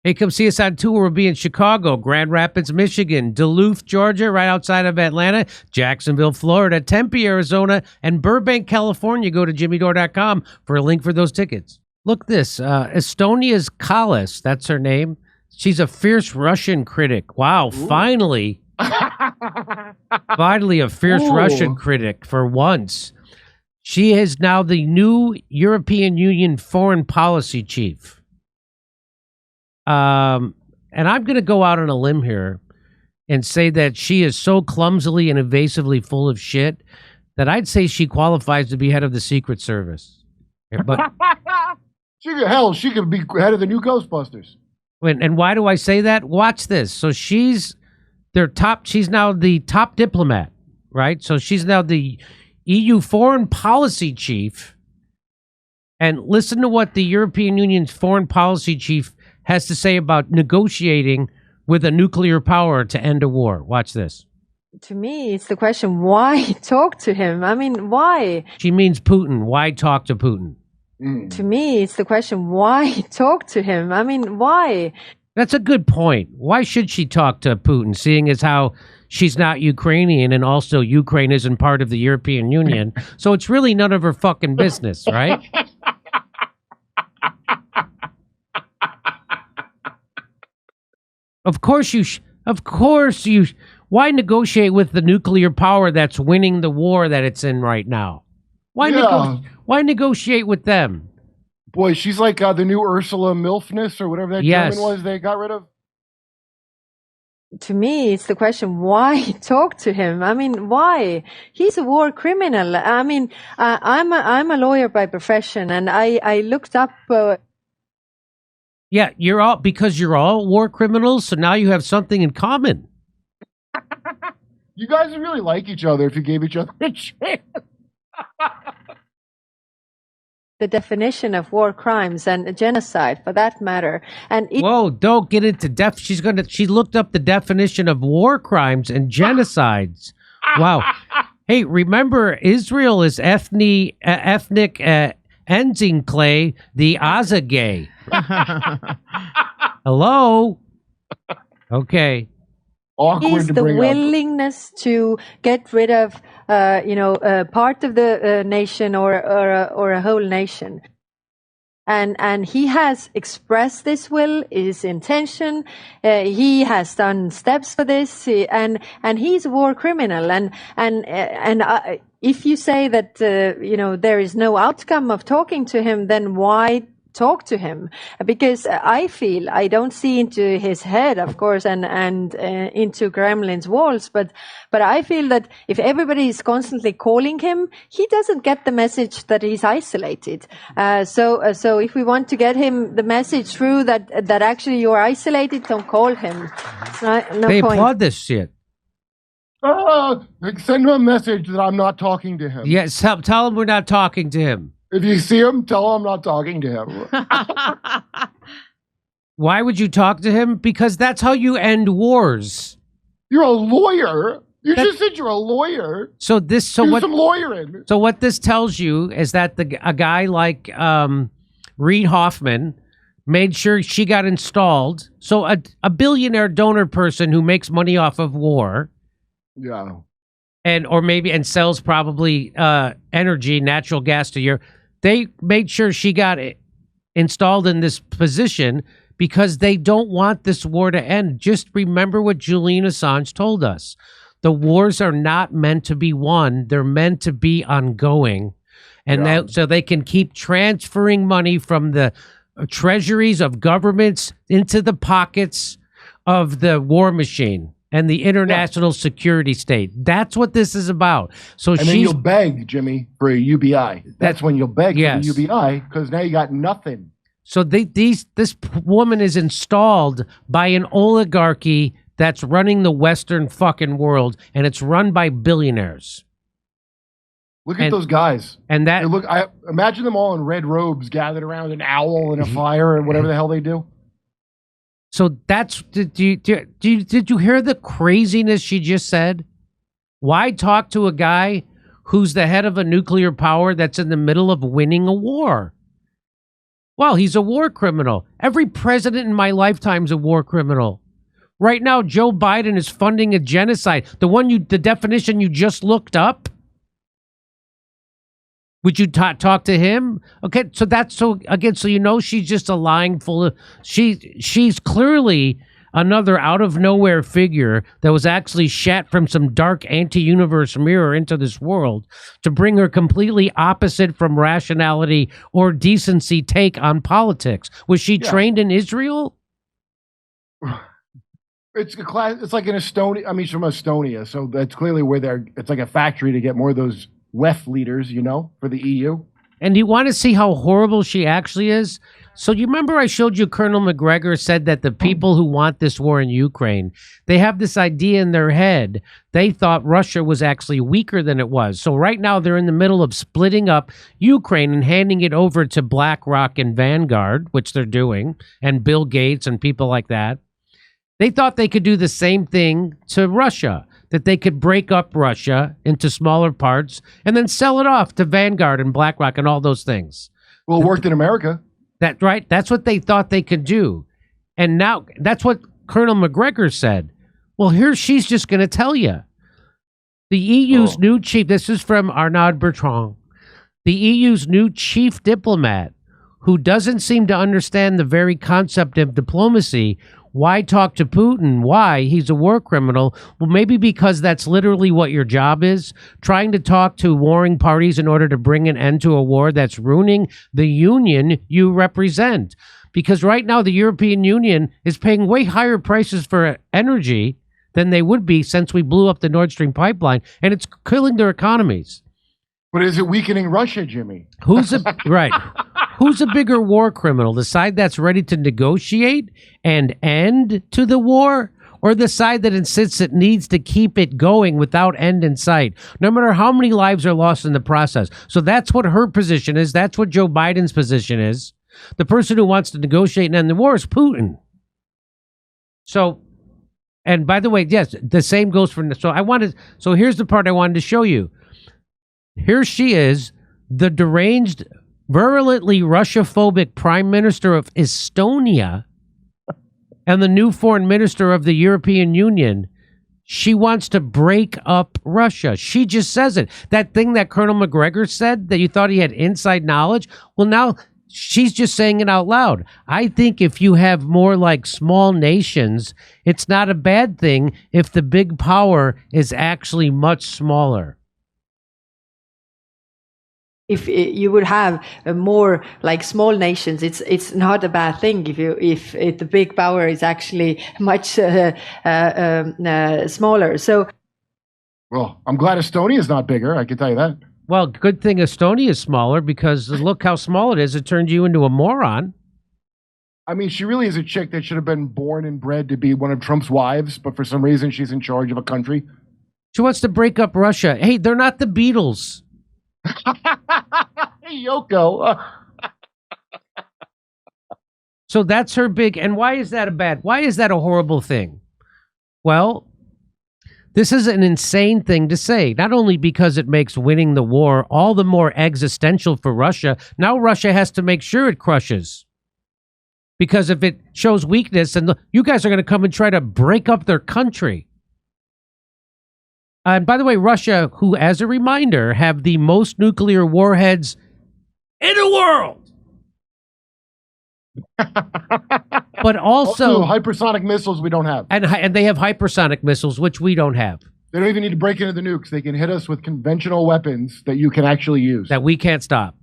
Hey, come see us on tour. We'll be in Chicago, Grand Rapids, Michigan, Duluth, Georgia, right outside of Atlanta, Jacksonville, Florida, Tempe, Arizona, and Burbank, California. Go to jimmydore.com for a link for those tickets. Look this, Estonia's Kalas, that's her name. She's a fierce Russian critic. Wow, finally. Finally a fierce Russian critic for once. She is now the new European Union foreign policy chief. And I'm going to go out on a limb here and say that she is so clumsily and evasively full of shit that I'd say she qualifies to be head of the Secret Service. But she could be head of the new Ghostbusters. And why do I say that? Watch this. So she's now the top diplomat, right? So she's now the EU foreign policy chief. And listen to what the European Union's foreign policy chief has to say about negotiating with a nuclear power to end a war. Watch this. To me, it's the question, why talk to him? I mean, why? She means Putin. Why talk to Putin? To me, it's the question, why talk to him? I mean, why? That's a good point. Why should she talk to Putin, seeing as how she's not Ukrainian and also Ukraine isn't part of the European Union? So it's really none of her fucking business, right? Of course you. Why negotiate with the nuclear power that's winning the war that it's in right now? Why negotiate with them? Boy, she's like the new Ursula Milfness or whatever that German was they got rid of. To me, it's the question, why talk to him? I mean, why? He's a war criminal. I mean, I'm a lawyer by profession, and I looked up... Yeah, you're all war criminals, so now you have something in common. You guys would really like each other if you gave each other a chance. The definition of war crimes and genocide, for that matter. And whoa, don't get into she looked up the definition of war crimes and genocides. Wow. Hey, remember, Israel is ethnic Enzinclay, the Azagay. Hello? Okay. Is the willingness to get rid of, part of the nation or a whole nation. And he has expressed this will, his intention. He has done steps for this, and he's a war criminal. And if you say that there is no outcome of talking to him, then why talk to him? Because I don't see into his head, of course, and into Kremlin's walls, but I feel that if everybody is constantly calling him, he doesn't get the message that he's isolated. So if we want to get him the message through that actually you're isolated, don't call him. They applaud this shit. Send him a message that I'm not talking to him. Yes, tell him we're not talking to him. If you see him, tell him I'm not talking to him. Why would you talk to him? Because that's how you end wars. You're a lawyer. You just said you're a lawyer. Do some lawyering. So what this tells you is that a guy like Reid Hoffman made sure she got installed. So a billionaire donor person who makes money off of war. Yeah. And sells probably energy, natural gas to Europe. They made sure she got installed in this position because they don't want this war to end. Just remember what Julian Assange told us. The wars are not meant to be won. They're meant to be ongoing. And so they can keep transferring money from the treasuries of governments into the pockets of the war machine and the international security state. That's what this is about. So then you'll beg, Jimmy, for a UBI. That's when you'll beg for a UBI, because now you got nothing. So this woman is installed by an oligarchy that's running the Western fucking world, and it's run by billionaires. Look at those guys. And that I imagine them all in red robes, gathered around an owl and a fire and whatever the hell they do. So did you hear the craziness she just said? Why talk to a guy who's the head of a nuclear power that's in the middle of winning a war? Well, he's a war criminal. Every president in my lifetime is a war criminal. Right now, Joe Biden is funding a genocide. The definition you just looked up. Would you talk to him? Okay, so you know she's just a lying full of. She's clearly another out of nowhere figure that was actually shat from some dark anti-universe mirror into this world to bring her completely opposite from rationality or decency take on politics. Was she trained in Israel? It's a class. It's like in Estonia. I mean, she's from Estonia, so that's clearly where it's like a factory to get more of those left leaders, for the EU. And do you want to see how horrible she actually is? So you remember I showed you Colonel McGregor said that the people who want this war in Ukraine, they have this idea in their head. They thought Russia was actually weaker than it was. So right now they're in the middle of splitting up Ukraine and handing it over to BlackRock and Vanguard, which they're doing, and Bill Gates and people like that. They thought they could do the same thing to Russia, that they could break up Russia into smaller parts and then sell it off to Vanguard and BlackRock and all those things. Well, it worked in America. That's what they thought they could do. And now that's what Colonel McGregor said. Well, here she's just going to tell you. The EU's new chief, this is from Arnaud Bertrand, the EU's new chief diplomat, who doesn't seem to understand the very concept of diplomacy. Why talk to Putin? Why? He's a war criminal. Well, maybe because that's literally what your job is, trying to talk to warring parties in order to bring an end to a war that's ruining the union you represent. Because right now the European Union is paying way higher prices for energy than they would be since we blew up the Nord Stream pipeline, and it's killing their economies. But is it weakening Russia, Jimmy? Who's a bigger war criminal? The side that's ready to negotiate and end to the war, or the side that insists it needs to keep it going without end in sight, no matter how many lives are lost in the process? So that's what her position is. That's what Joe Biden's position is. The person who wants to negotiate and end the war is Putin. So, and by the way, yes, the same goes for. So here's the part I wanted to show you. Here she is, the deranged, virulently Russia-phobic Prime Minister of Estonia and the new Foreign Minister of the European Union. She wants to break up Russia. She just says it. That thing that Colonel McGregor said that you thought he had inside knowledge, well, now she's just saying it out loud. I think if you have more like small nations, it's not a bad thing if the big power is actually much smaller. If you would have more like small nations, it's not a bad thing. If the big power is actually much smaller. So, well, I'm glad Estonia is not bigger. I can tell you that. Well, good thing Estonia is smaller, because look how small it is. It turned you into a moron. I mean, she really is a chick that should have been born and bred to be one of Trump's wives, but for some reason she's in charge of a country. She wants to break up Russia. Hey, they're not the Beatles. Yoko. So that's her big. And why is that a horrible thing? Well, this is an insane thing to say, not only because it makes winning the war all the more existential for Russia. Now Russia has to make sure it crushes. Because if it shows weakness, and you guys are going to come and try to break up their country. And by the way, Russia, who, as a reminder, have the most nuclear warheads in the world. But also hypersonic missiles we don't have. And they have hypersonic missiles, which we don't have. They don't even need to break into the nukes. They can hit us with conventional weapons that you can actually use. That we can't stop.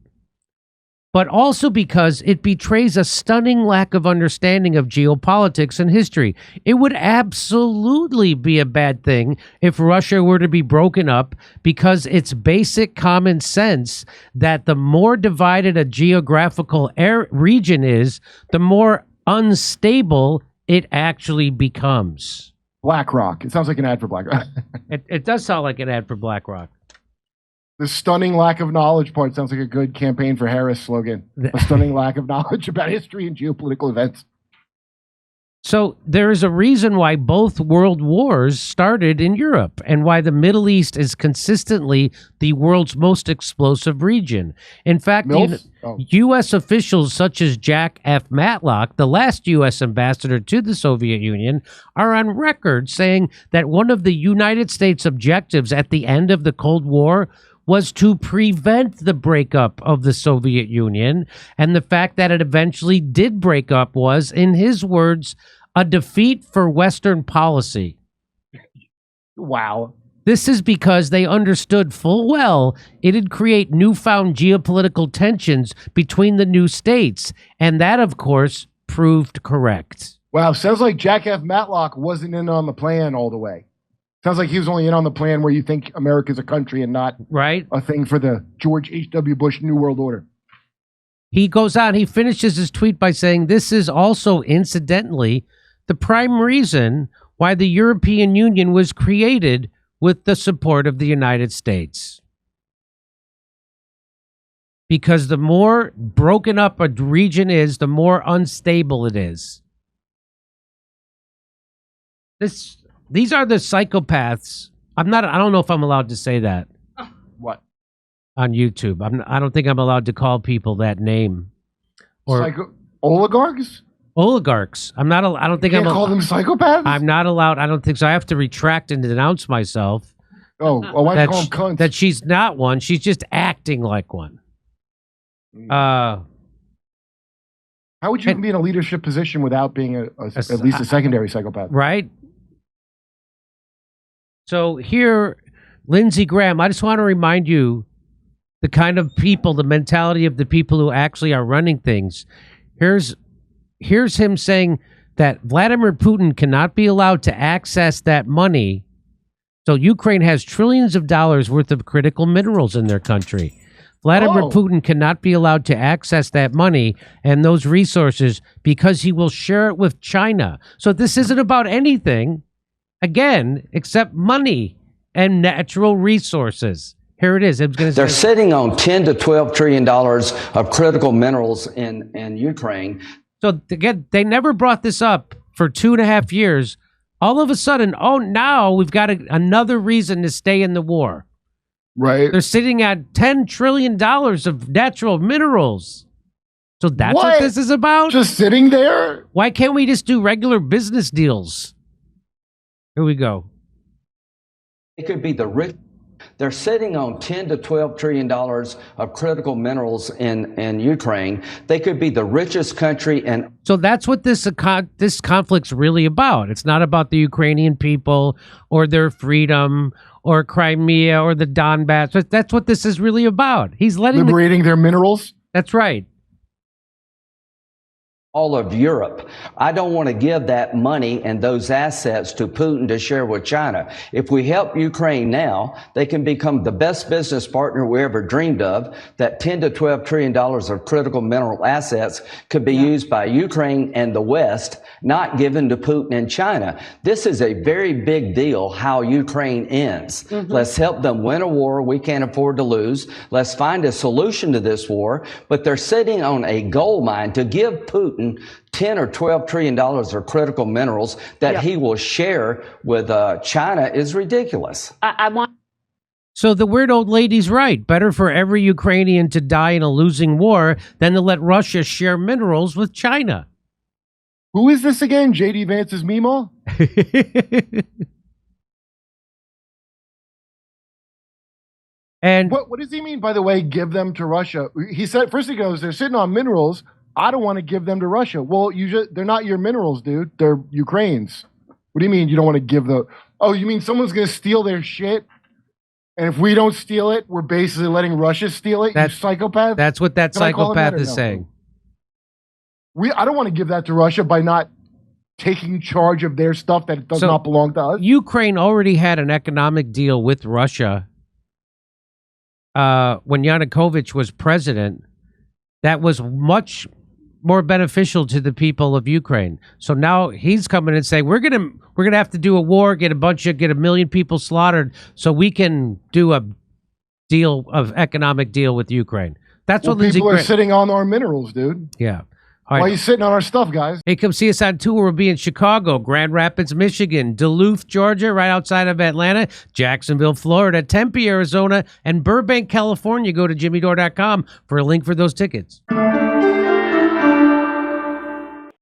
But also because it betrays a stunning lack of understanding of geopolitics and history. It would absolutely be a bad thing if Russia were to be broken up, because it's basic common sense that the more divided a geographical region is, the more unstable it actually becomes. BlackRock. It sounds like an ad for BlackRock. It does sound like an ad for BlackRock. The stunning lack of knowledge part sounds like a good campaign for Harris slogan. A stunning lack of knowledge about history and geopolitical events. So there is a reason why both world wars started in Europe and why the Middle East is consistently the world's most explosive region. In fact, U.S. officials such as Jack F. Matlock, the last U.S. ambassador to the Soviet Union, are on record saying that one of the United States objectives at the end of the Cold War was to prevent the breakup of the Soviet Union, and the fact that it eventually did break up was, in his words, a defeat for Western policy. Wow. This is because they understood full well it'd create newfound geopolitical tensions between the new states, and that, of course, proved correct. Wow, sounds like Jack F. Matlock wasn't in on the plan all the way. Sounds like he was only in on the plan where you think America's a country and not a thing for the George H.W. Bush New World Order. He goes on, he finishes his tweet by saying, this is also, incidentally, the prime reason why the European Union was created with the support of the United States. Because the more broken up a region is, the more unstable it is. These are the psychopaths. I don't know if I'm allowed to say that. What? On YouTube. I don't think I'm allowed to call people that name. Or oligarchs? Oligarchs. I don't think you can't call them psychopaths? I'm not allowed. I don't think so. I have to retract and denounce myself. Why do you call them cunts? That she's not one. She's just acting like one. How would you be in a leadership position without being at least a secondary psychopath? Right? So here, Lindsey Graham, I just want to remind you the kind of people, the mentality of the people who actually are running things. Here's him saying that Vladimir Putin cannot be allowed to access that money. So Ukraine has trillions of dollars worth of critical minerals in their country. Vladimir Putin cannot be allowed to access that money and those resources because he will share it with China. So this isn't about anything, again, except money and natural resources. Here it is. They're sitting on $10 to $12 trillion of critical minerals in Ukraine. So again, they never brought this up for 2.5 years. All of a sudden, now we've got another reason to stay in the war. Right. They're sitting at $10 trillion of natural minerals. So that's what this is about? Just sitting there? Why can't we just do regular business deals? Here we go. It could be the rich. They're sitting on $10 to $12 trillion of critical minerals in Ukraine. They could be the richest country. And so that's what this conflict's really about. It's not about the Ukrainian people or their freedom or Crimea or the Donbass. That's what this is really about. He's liberating their minerals. That's right. All of Europe. I don't want to give that money and those assets to Putin to share with China. If we help Ukraine now, they can become the best business partner we ever dreamed of. That $10 to $12 trillion of critical mineral assets could be used by Ukraine and the West, not given to Putin and China. This is a very big deal how Ukraine ends. Let's help them win a war we can't afford to lose. Let's find a solution to this war. But they're sitting on a gold mine to give Putin $10 or $12 trillion of critical minerals that he will share with China is ridiculous. So the weird old lady's right. Better for every Ukrainian to die in a losing war than to let Russia share minerals with China. Who is this again? J.D. Vance's Meemaw? And what does he mean, by the way, give them to Russia? He said, first he goes, they're sitting on minerals. I don't want to give them to Russia. Well, they're not your minerals, dude. They're Ukraine's. What do you mean you don't want to give the... Oh, you mean someone's going to steal their shit? And if we don't steal it, we're basically letting Russia steal it, you psychopath? That's what that psychopath is saying. I don't want to give that to Russia by not taking charge of their stuff that does not belong to us. Ukraine already had an economic deal with Russia when Yanukovych was president. That was much more beneficial to the people of Ukraine. So now he's coming and saying we're gonna have to do a war, get a million people slaughtered, so we can do a economic deal with Ukraine. That's what Lindsey people are sitting on our minerals, dude. Yeah. All While right. he's sitting on our stuff, guys. Hey, come see us on tour. We'll be in Chicago, Grand Rapids, Michigan, Duluth, Georgia, right outside of Atlanta, Jacksonville, Florida, Tempe, Arizona, and Burbank, California. Go to jimmydore.com for a link for those tickets.